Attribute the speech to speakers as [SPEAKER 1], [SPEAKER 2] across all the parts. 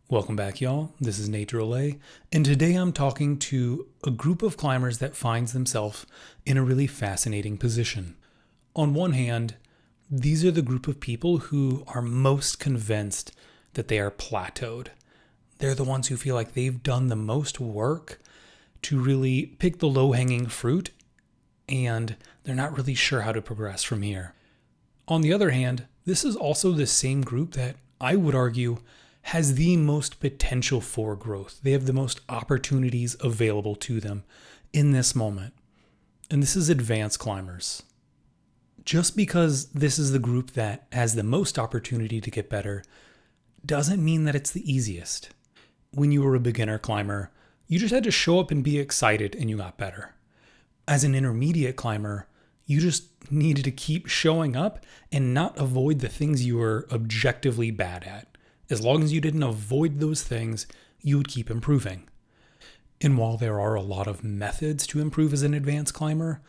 [SPEAKER 1] Welcome back, y'all. This is Nate Drolet, and today I'm talking to a group of climbers that finds themselves in a really fascinating position. On one hand, these are the group of people who are most convinced that they are plateaued. They're the ones who feel like they've done the most work to really pick the low-hanging fruit, and they're not really sure how to progress from here. On the other hand, this is also the same group that I would argue has the most potential for growth. They have the most opportunities available to them in this moment. And this is advanced climbers. Just because this is the group that has the most opportunity to get better doesn't mean that it's the easiest. When you were a beginner climber, you just had to show up and be excited and you got better. As an intermediate climber, you just needed to keep showing up and not avoid the things you were objectively bad at. As long as you didn't avoid those things, you would keep improving. And while there are a lot of methods to improve as an advanced climber,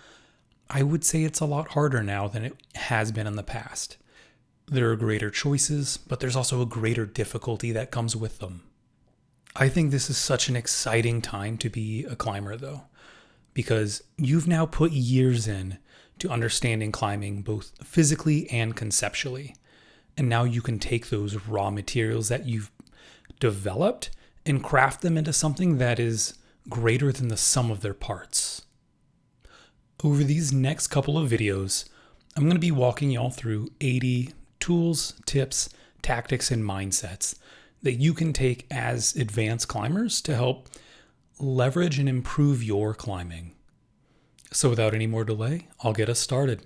[SPEAKER 1] I would say it's a lot harder now than it has been in the past. There are greater choices, but there's also a greater difficulty that comes with them. I think this is such an exciting time to be a climber, though, because you've now put years in to understanding climbing both physically and conceptually. And now you can take those raw materials that you've developed and craft them into something that is greater than the sum of their parts. Over these next couple of videos, I'm going to be walking y'all through 80 tools, tips, tactics, and mindsets that you can take as advanced climbers to help leverage and improve your climbing. So without any more delay, I'll get us started.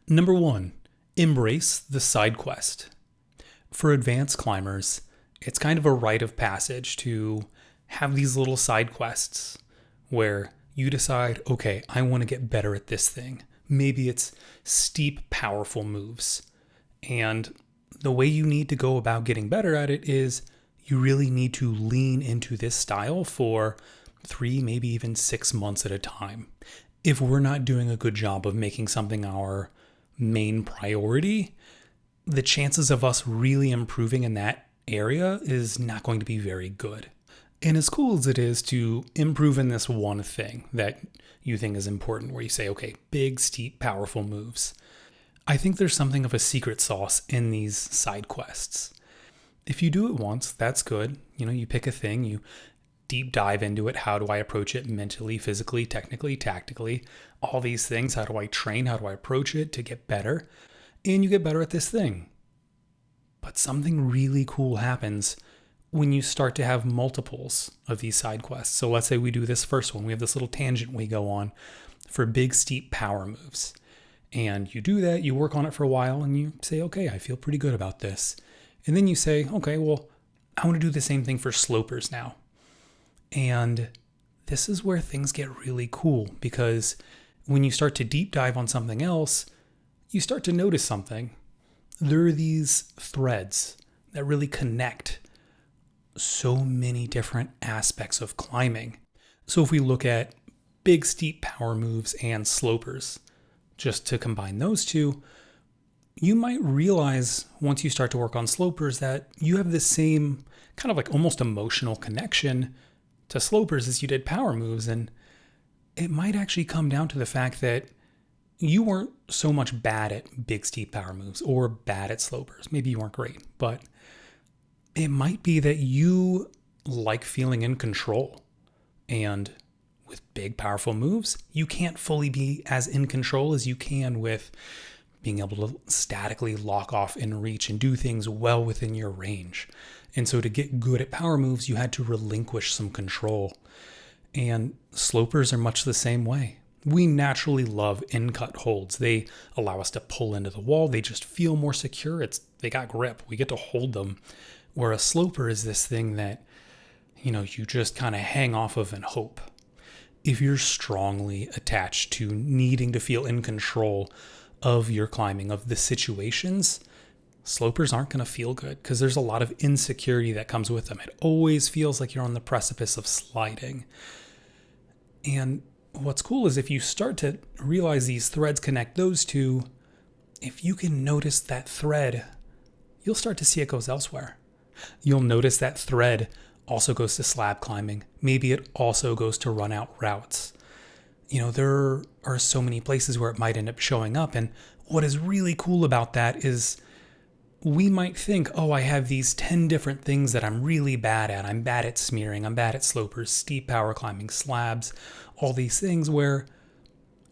[SPEAKER 1] Number 1. Embrace the Sidequest. For advanced climbers, it's kind of a rite of passage to have these little side quests where you decide, okay, I want to get better at this thing. Maybe it's steep, powerful moves. And the way you need to go about getting better at it is you really need to lean into this style for 3, maybe even 6 months at a time. If we're not doing a good job of making something our main priority, the chances of us really improving in that area is not going to be very good. And as cool as it is to improve in this one thing that you think is important, where you say, okay, big, steep, powerful moves, I think there's something of a secret sauce in these side quests. If you do it once, that's good. You pick a thing, you deep dive into it. How do I approach it mentally, physically, technically, tactically? All these things. How do I train? How do I approach it to get better? And you get better at this thing. But something really cool happens when you start to have multiples of these side quests. So let's say we do this first one. We have this little tangent we go on for big, steep power moves. And you do that, you work on it for a while, and you say, okay, I feel pretty good about this. And then you say, okay, well, I want to do the same thing for slopers now. And this is where things get really cool, because when you start to deep dive on something else, you start to notice something. There are these threads that really connect so many different aspects of climbing. So if we look at big steep power moves and slopers, just to combine those two, you might realize once you start to work on slopers that you have the same kind of like almost emotional connection to slopers as you did power moves. And it might actually come down to the fact that you weren't so much bad at big steep power moves or bad at slopers. Maybe you weren't great, but it might be that you like feeling in control. And with big powerful moves, you can't fully be as in control as you can with being able to statically lock off and reach and do things well within your range. And so to get good at power moves, you had to relinquish some control. And slopers are much the same way. We naturally love in-cut holds. They allow us to pull into the wall. They just feel more secure. They got grip. We get to hold them. Where a sloper is this thing that, you just kind of hang off of and hope. If you're strongly attached to needing to feel in control of your climbing, of the situations, slopers aren't going to feel good because there's a lot of insecurity that comes with them. It always feels like you're on the precipice of sliding. And what's cool is if you start to realize these threads connect those two, if you can notice that thread, you'll start to see it goes elsewhere. You'll notice that thread also goes to slab climbing. Maybe it also goes to run out routes. There are so many places where it might end up showing up. And what is really cool about that is we might think, oh, I have these 10 different things that I'm really bad at. I'm bad at smearing. I'm bad at slopers, steep power climbing, slabs, all these things, where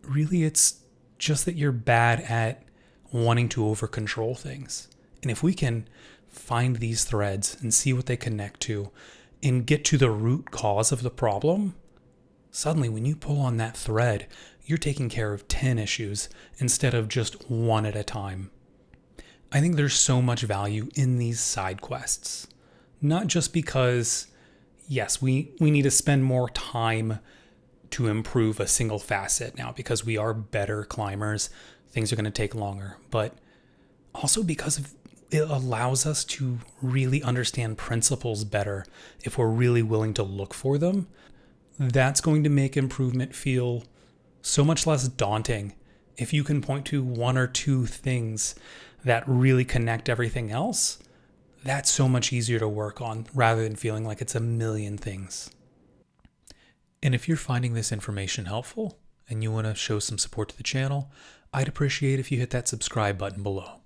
[SPEAKER 1] really it's just that you're bad at wanting to over control things. And if we can find these threads and see what they connect to and get to the root cause of the problem, suddenly when you pull on that thread, you're taking care of 10 issues instead of just one at a time. I think there's so much value in these side quests. Not just because, yes, we need to spend more time to improve a single facet now because we are better climbers. Things are going to take longer. But also because it allows us to really understand principles better if we're really willing to look for them. That's going to make improvement feel so much less daunting if you can point to one or two things that really connect everything else. That's so much easier to work on rather than feeling like it's a million things. And if you're finding this information helpful and you want to show some support to the channel, I'd appreciate if you hit that subscribe button below.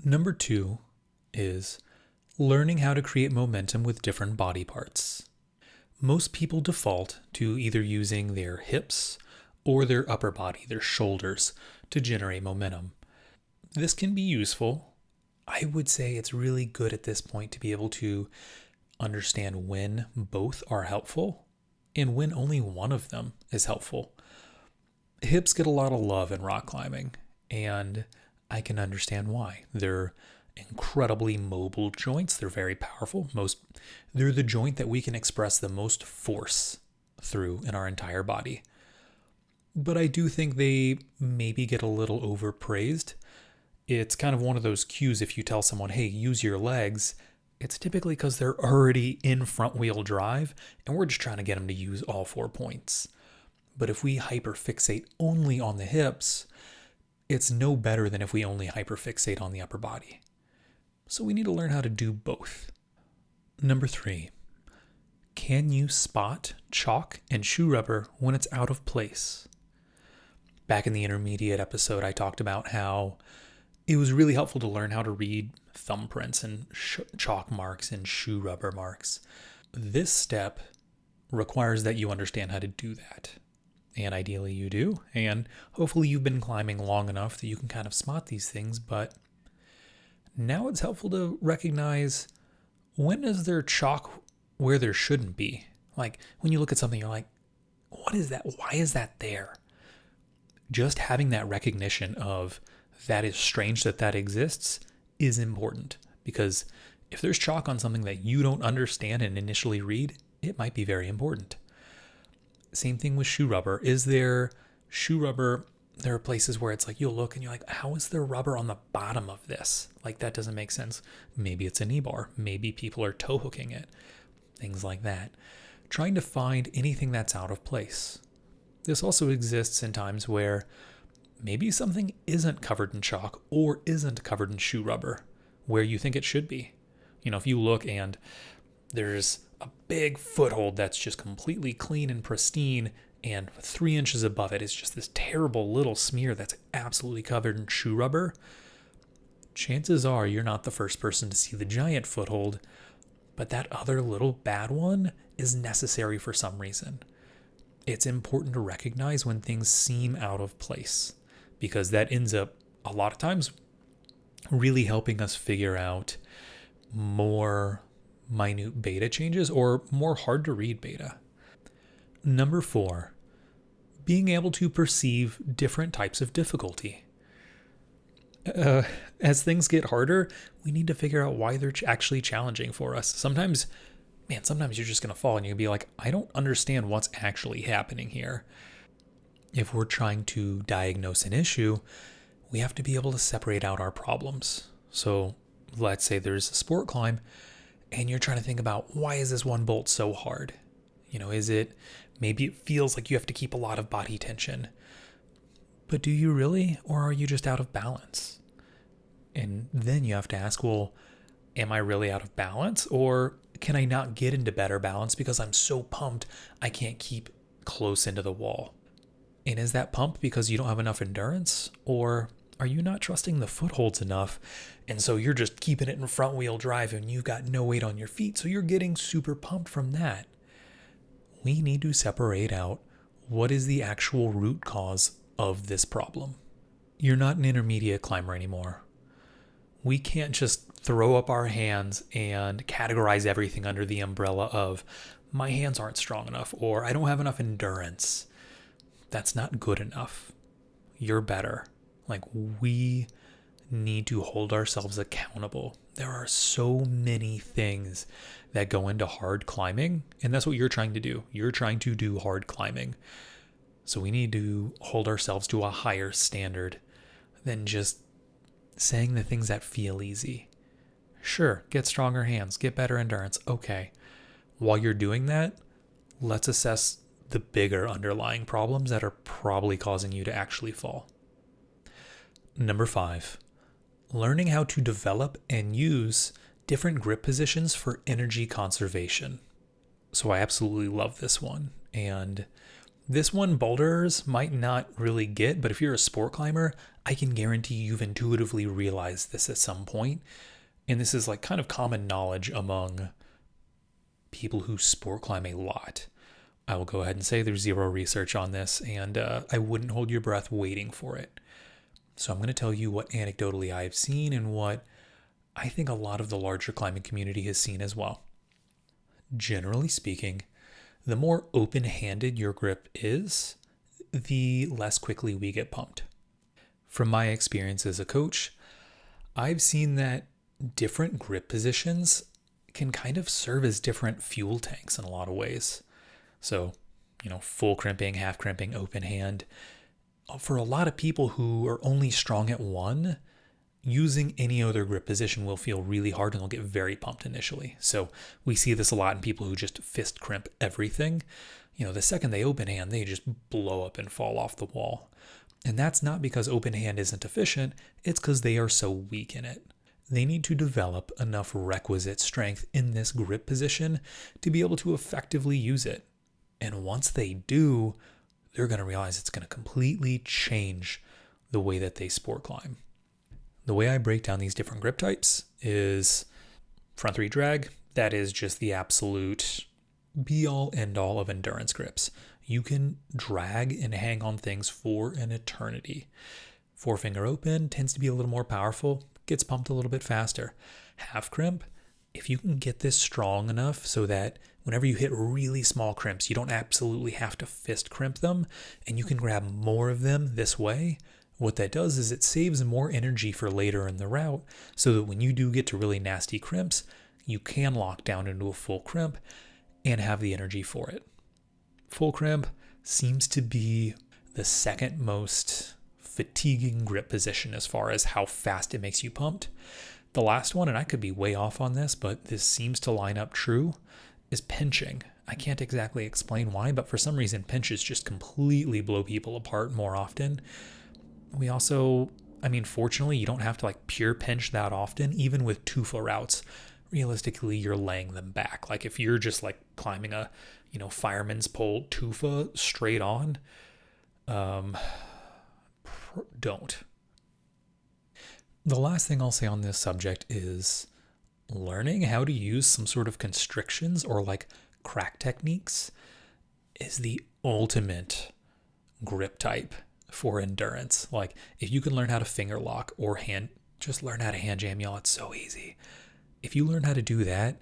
[SPEAKER 1] Number 2 is learning how to create momentum with different body parts. Most people default to either using their hips or their upper body, their shoulders, to generate momentum. This can be useful. I would say it's really good at this point to be able to understand when both are helpful and when only one of them is helpful. Hips get a lot of love in rock climbing, and I can understand why. They're incredibly mobile joints. They're very powerful. They're the joint that we can express the most force through in our entire body. But I do think they maybe get a little overpraised. It's kind of one of those cues if you tell someone, hey, use your legs, it's typically because they're already in front wheel drive and we're just trying to get them to use all 4 points. But if we hyperfixate only on the hips, it's no better than if we only hyperfixate on the upper body. So we need to learn how to do both. Number 3, can you spot chalk and shoe rubber when it's out of place? Back in the intermediate episode, I talked about how it was really helpful to learn how to read thumbprints and chalk marks and shoe rubber marks. This step requires that you understand how to do that. And ideally you do. And hopefully you've been climbing long enough that you can kind of spot these things. But now it's helpful to recognize, when is there chalk where there shouldn't be? Like when you look at something, you're like, what is that? Why is that there? Just having that recognition of that is strange that exists is important, because if there's chalk on something that you don't understand and initially read, it might be very important. Same thing with shoe rubber. Is there shoe rubber? There are places where it's like you'll look and you're like, how is there rubber on the bottom of this? Like that doesn't make sense. Maybe it's a knee bar. Maybe people are toe hooking it. Things like that. Trying to find anything that's out of place. This also exists in times where maybe something isn't covered in chalk or isn't covered in shoe rubber where you think it should be. If you look and there's a big foothold that's just completely clean and pristine, and 3 inches above it is just this terrible little smear that's absolutely covered in shoe rubber, chances are you're not the first person to see the giant foothold, but that other little bad one is necessary for some reason. It's important to recognize when things seem out of place, because that ends up a lot of times really helping us figure out more minute beta changes or more hard to read beta. Number 4, being able to perceive different types of difficulty. As things get harder, we need to figure out why they're actually challenging for us. Sometimes you're just going to fall and you'll be like, I don't understand what's actually happening here. If we're trying to diagnose an issue, we have to be able to separate out our problems. So let's say there's a sport climb and you're trying to think about, why is this one bolt so hard? Maybe it feels like you have to keep a lot of body tension. But do you really? Or are you just out of balance? And then you have to ask, well, Am I really out of balance, or can I not get into better balance because I'm so pumped I can't keep close into the wall? And is that pump because you don't have enough endurance, or are you not trusting the footholds enough? And so you're just keeping it in front wheel drive and you've got no weight on your feet, so you're getting super pumped from that. We need to separate out what is the actual root cause of this problem. You're not an intermediate climber anymore. We can't just throw up our hands and categorize everything under the umbrella of my hands aren't strong enough or I don't have enough endurance. That's not good enough. You're better. Like, we need to hold ourselves accountable. There are so many things that go into hard climbing, and that's what you're trying to do. You're trying to do hard climbing. So we need to hold ourselves to a higher standard than just saying the things that feel easy. Sure, get stronger hands, get better endurance. Okay. While you're doing that, let's assess the bigger underlying problems that are probably causing you to actually fall. Number 5, learning how to develop and use different grip positions for energy conservation. So I absolutely love this one. And this one boulderers might not really get, but if you're a sport climber, I can guarantee you've intuitively realized this at some point. And this is like kind of common knowledge among people who sport climb a lot. I will go ahead and say there's zero research on this, and I wouldn't hold your breath waiting for it. So I'm going to tell you what anecdotally I've seen and what I think a lot of the larger climbing community has seen as well. Generally speaking, the more open-handed your grip is, the less quickly we get pumped. From my experience as a coach, I've seen that different grip positions can kind of serve as different fuel tanks in a lot of ways. So, full crimping, half crimping, open hand. For a lot of people who are only strong at one, using any other grip position will feel really hard and they'll get very pumped initially. So we see this a lot in people who just fist crimp everything. The second they open hand, they just blow up and fall off the wall. And that's not because open hand isn't efficient, it's because they are so weak in it. They need to develop enough requisite strength in this grip position to be able to effectively use it. And once they do, they're going to realize it's going to completely change the way that they sport climb. The way I break down these different grip types is front 3 drag. That is just the absolute be all end all of endurance grips. You can drag and hang on things for an eternity. 4-finger open tends to be a little more powerful, gets pumped a little bit faster. Half crimp, if you can get this strong enough so that whenever you hit really small crimps, you don't absolutely have to fist crimp them, and you can grab more of them this way, what that does is it saves more energy for later in the route, so that when you do get to really nasty crimps, you can lock down into a full crimp and have the energy for it. Full crimp seems to be the second most fatiguing grip position as far as how fast it makes you pumped. The last one, and I could be way off on this, but this seems to line up true, is pinching. I can't exactly explain why, but for some reason pinches just completely blow people apart more often. We also, fortunately, you don't have to pure pinch that often, even with tufa routes. Realistically, you're laying them back. Like if you're just climbing a, fireman's pole tufa straight on, don't. The last thing I'll say on this subject is learning how to use some sort of constrictions or crack techniques is the ultimate grip type for endurance. If you can learn how to finger lock or just learn how to hand jam, y'all, it's so easy. If you learn how to do that,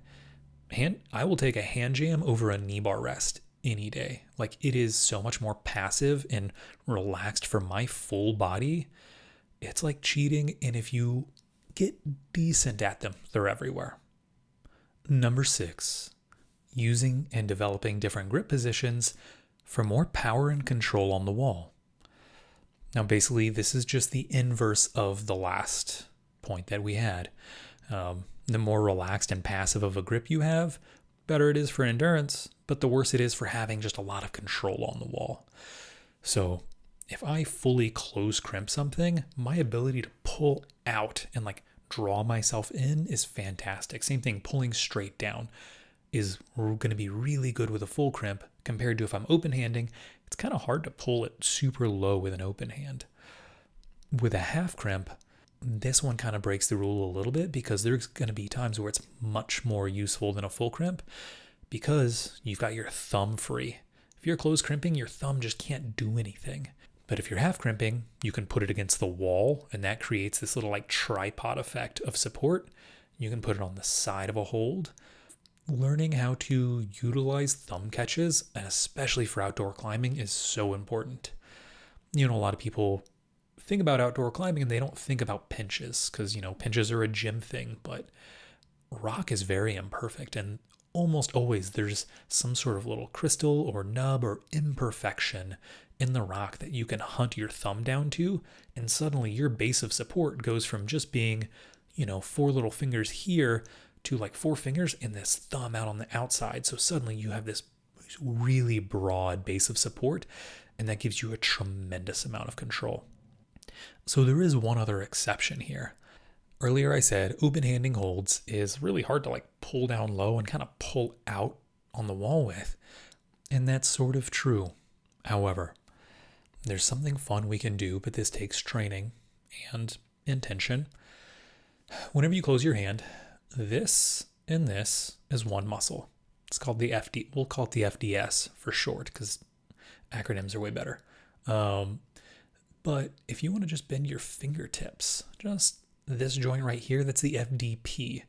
[SPEAKER 1] I will take a hand jam over a knee bar rest any day. It is so much more passive and relaxed for my full body. It's like cheating, and if you get decent at them, they're everywhere. Number 6, using and developing different grip positions for more power and control on the wall. Now, basically, this is just the inverse of the last point that we had. The more relaxed and passive of a grip you have, better it is for endurance, but the worse it is for having just a lot of control on the wall. So if I fully close crimp something, my ability to pull out and draw myself in is fantastic. Same thing, pulling straight down is going to be really good with a full crimp compared to if I'm open handing. It's kind of hard to pull it super low with an open hand. With a half crimp, this one kind of breaks the rule a little bit because there's going to be times where it's much more useful than a full crimp because you've got your thumb free. If you're close crimping, your thumb just can't do anything. But if you're half crimping, you can put it against the wall, and that creates this little like tripod effect of support. You can put it on the side of a hold. Learning how to utilize thumb catches, and especially for outdoor climbing, is so important. A lot of people think about outdoor climbing and they don't think about pinches because, pinches are a gym thing, but rock is very imperfect, and almost always there's some sort of little crystal or nub or imperfection in the rock that you can hunt your thumb down to, and suddenly your base of support goes from just being, 4 little fingers here to like 4 fingers and this thumb out on the outside. So suddenly you have this really broad base of support, and that gives you a tremendous amount of control. So there is one other exception here. Earlier I said open handing holds is really hard to like pull down low and kind of pull out on the wall with. And that's sort of true. However, there's something fun we can do, but this takes training and intention. Whenever you close your hand, this and this is one muscle. It's called the FD. We'll call it the FDS for short because acronyms are way better. But if you want to just bend your fingertips, just this joint right here, that's the FDP.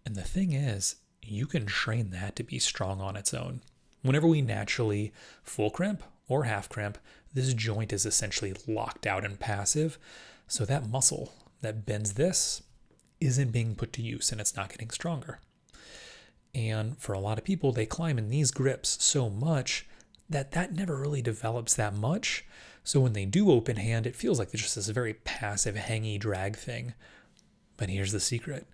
[SPEAKER 1] And the thing is, you can train that to be strong on its own. Whenever we naturally full crimp or half crimp, this joint is essentially locked out and passive. So that muscle that bends this isn't being put to use, and it's not getting stronger. And for a lot of people, they climb in these grips so much that never really develops that much. So when they do open hand, it feels like there's just this very passive, hangy drag thing. But here's the secret.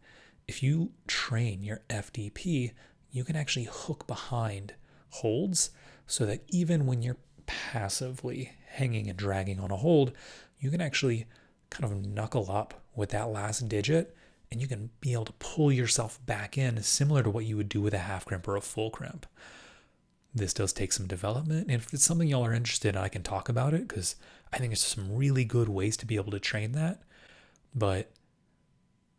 [SPEAKER 1] If you train your FDP, you can actually hook behind holds so that even when you're passively hanging and dragging on a hold, you can actually kind of knuckle up with that last digit, and you can be able to pull yourself back in similar to what you would do with a half crimp or a full crimp. This does take some development, and if it's something y'all are interested in, I can talk about it because I think it's some really good ways to be able to train that. But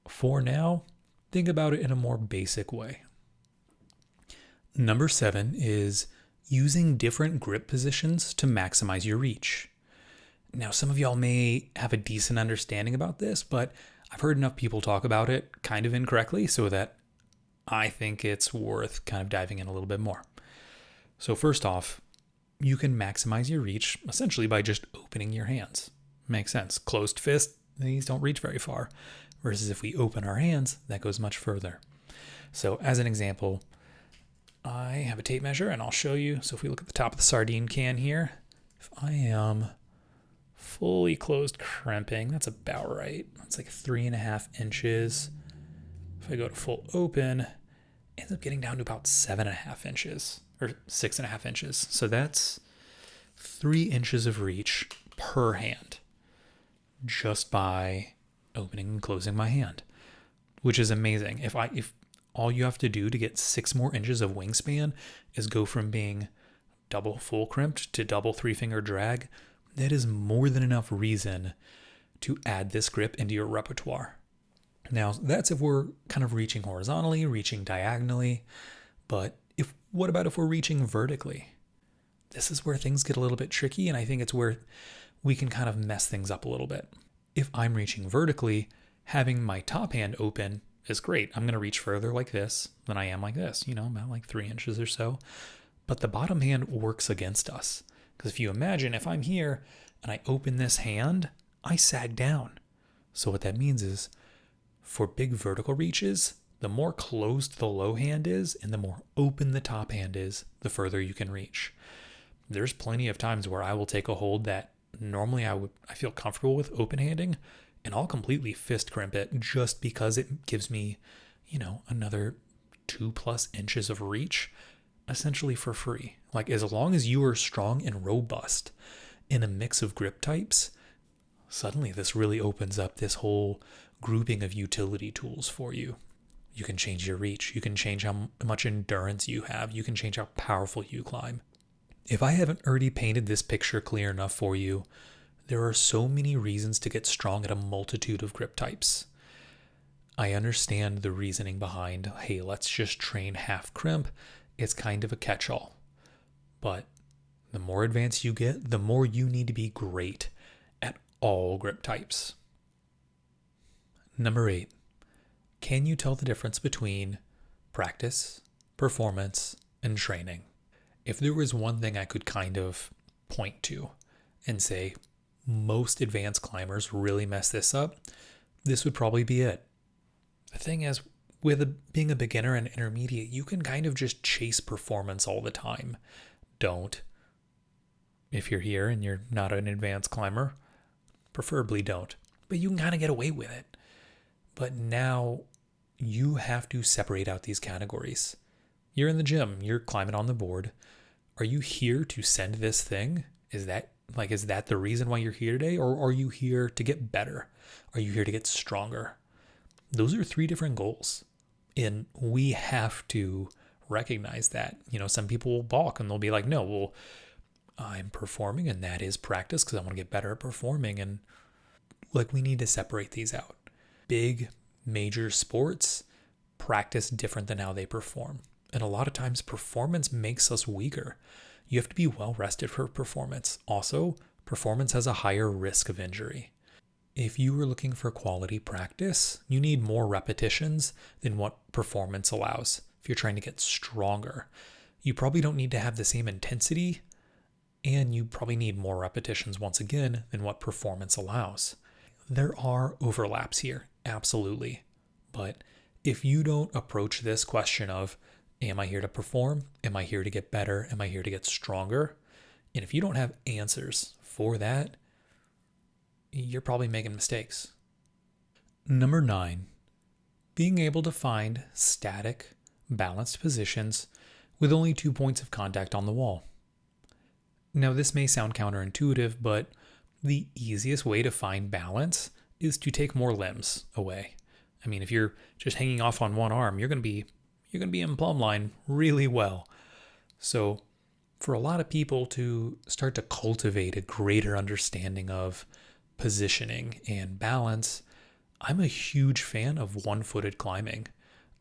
[SPEAKER 1] for now, think about it in a more basic way. Number 7 is using different grip positions to maximize your reach. Now, some of y'all may have a decent understanding about this, but I've heard enough people talk about it kind of incorrectly so that I think it's worth kind of diving in a little bit more. So first off, you can maximize your reach essentially by just opening your hands. Makes sense. Closed fist, these don't reach very far. Versus if we open our hands, that goes much further. So as an example, I have a tape measure and I'll show you. So if we look at the top of the sardine can here, if I am fully closed crimping, that's about right. That's like 3.5 inches. If I go to full open, it ends up getting down to about 7.5 inches or 6.5 inches. So that's 3 inches of reach per hand just by opening and closing my hand, which is amazing. If all you have to do to get 6 more inches of wingspan is go from being double full crimped to double 3-finger drag, that is more than enough reason to add this grip into your repertoire. Now, that's if we're kind of reaching horizontally, reaching diagonally, but what about if we're reaching vertically? This is where things get a little bit tricky, and I think it's where we can kind of mess things up a little bit. If I'm reaching vertically, having my top hand open is great. I'm going to reach further like this than I am like this, about like 3 inches or so. But the bottom hand works against us. Because if you imagine, if I'm here and I open this hand, I sag down. So what that means is, for big vertical reaches, the more closed the low hand is and the more open the top hand is, the further you can reach. There's plenty of times where I will take a hold that normally I feel comfortable with open handing, and I'll completely fist crimp it just because it gives me, another 2+ inches of reach, essentially for free. Like, as long as you are strong and robust in a mix of grip types, suddenly this really opens up this whole grouping of utility tools for you. You can change your reach. You can change how much endurance you have. You can change how powerful you climb. If I haven't already painted this picture clear enough for you, there are so many reasons to get strong at a multitude of grip types. I understand the reasoning behind, hey, let's just train half crimp. It's kind of a catch-all. But the more advanced you get, the more you need to be great at all grip types. Number 8, can you tell the difference between practice, performance, and training? If there was one thing I could kind of point to and say, most advanced climbers really mess this up, this would probably be it. The thing is, with being a beginner and intermediate, you can kind of just chase performance all the time. Don't. If you're here and you're not an advanced climber, preferably don't. But you can kind of get away with it. But now you have to separate out these categories. You're in the gym, you're climbing on the board. Are you here to send this thing? Is that the reason why you're here today? Or are you here to get better? Are you here to get stronger? Those are 3 different goals. And we have to recognize that. Some people will balk and they'll be like, no, well, I'm performing and that is practice because I want to get better at performing. And we need to separate these out. Big, major sports practice different than how they perform. And a lot of times performance makes us weaker. You have to be well rested for performance. Also, performance has a higher risk of injury. If you were looking for quality practice, you need more repetitions than what performance allows. If you're trying to get stronger, you probably don't need to have the same intensity, and you probably need more repetitions once again than what performance allows. There are overlaps here, absolutely. But if you don't approach this question of, am I here to perform? Am I here to get better? Am I here to get stronger? And if you don't have answers for that, you're probably making mistakes. Number 9, being able to find static, balanced positions with only 2 points of contact on the wall. Now, this may sound counterintuitive, but the easiest way to find balance is to take more limbs away. I mean, if you're just hanging off on one arm, you're going to be in plumb line really well. So for a lot of people to start to cultivate a greater understanding of positioning and balance, I'm a huge fan of one-footed climbing.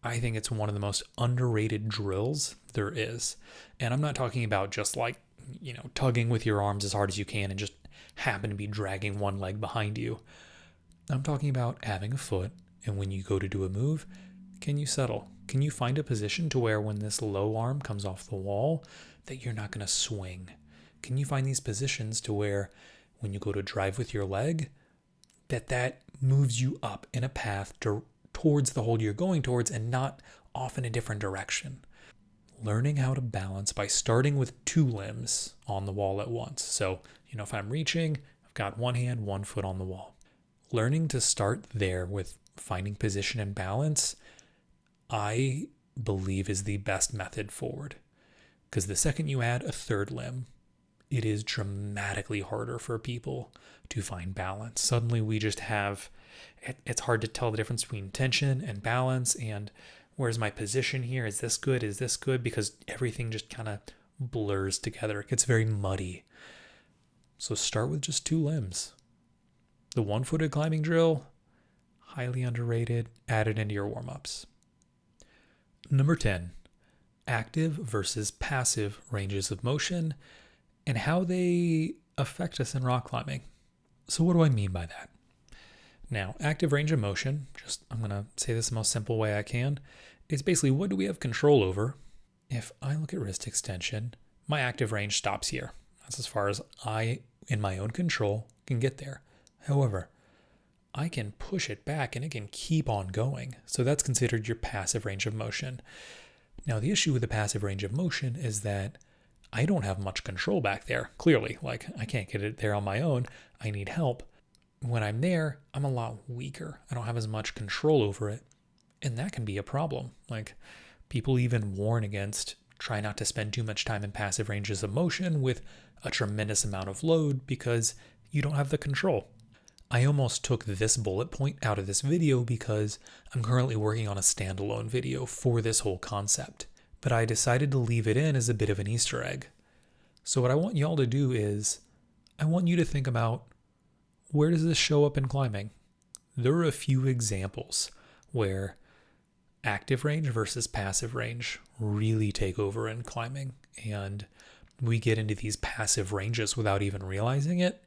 [SPEAKER 1] I think it's one of the most underrated drills there is. And I'm not talking about just tugging with your arms as hard as you can and just happen to be dragging one leg behind you. I'm talking about having a foot, and when you go to do a move, can you settle? Can you find a position to where when this low arm comes off the wall, that you're not going to swing? Can you find these positions to where when you go to drive with your leg, that moves you up in a path towards the hold you're going towards and not off in a different direction? Learning how to balance by starting with 2 limbs on the wall at once. So, if I'm reaching, I've got one hand, one foot on the wall. Learning to start there with finding position and balance, I believe is the best method forward. Because the second you add a 3rd limb, it is dramatically harder for people to find balance. Suddenly we just have, it's hard to tell the difference between tension and balance and where's my position here? Is this good? Is this good? Because everything just kind of blurs together. It gets very muddy. So start with just 2 limbs. The one-footed climbing drill, highly underrated. Add it into your warm-ups. Number 10, active versus passive ranges of motion and how they affect us in rock climbing. So what do I mean by that? Now, active range of motion, I'm going to say this the most simple way I can. It's basically what do we have control over? If I look at wrist extension, my active range stops here. That's as far as I, in my own control, can get there. However, I can push it back and it can keep on going. So that's considered your passive range of motion. Now, the issue with the passive range of motion is that I don't have much control back there, clearly. I can't get it there on my own. I need help. When I'm there, I'm a lot weaker. I don't have as much control over it. And that can be a problem. People even warn against try not to spend too much time in passive ranges of motion with a tremendous amount of load because you don't have the control. I almost took this bullet point out of this video because I'm currently working on a standalone video for this whole concept, but I decided to leave it in as a bit of an Easter egg. So what I want y'all to do is, I want you to think about, where does this show up in climbing? There are a few examples where active range versus passive range really take over in climbing, and we get into these passive ranges without even realizing it.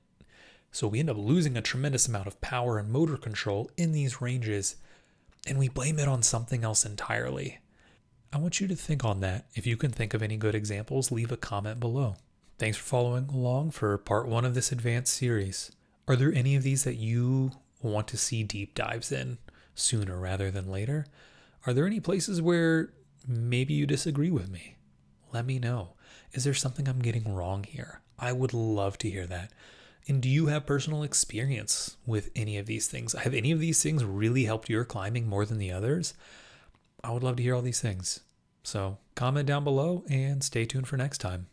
[SPEAKER 1] So we end up losing a tremendous amount of power and motor control in these ranges, and we blame it on something else entirely. I want you to think on that. If you can think of any good examples, leave a comment below. Thanks for following along for part 1 of this advanced series. Are there any of these that you want to see deep dives in sooner rather than later? Are there any places where maybe you disagree with me? Let me know. Is there something I'm getting wrong here? I would love to hear that. And do you have personal experience with any of these things? Have any of these things really helped your climbing more than the others? I would love to hear all these things. So comment down below and stay tuned for next time.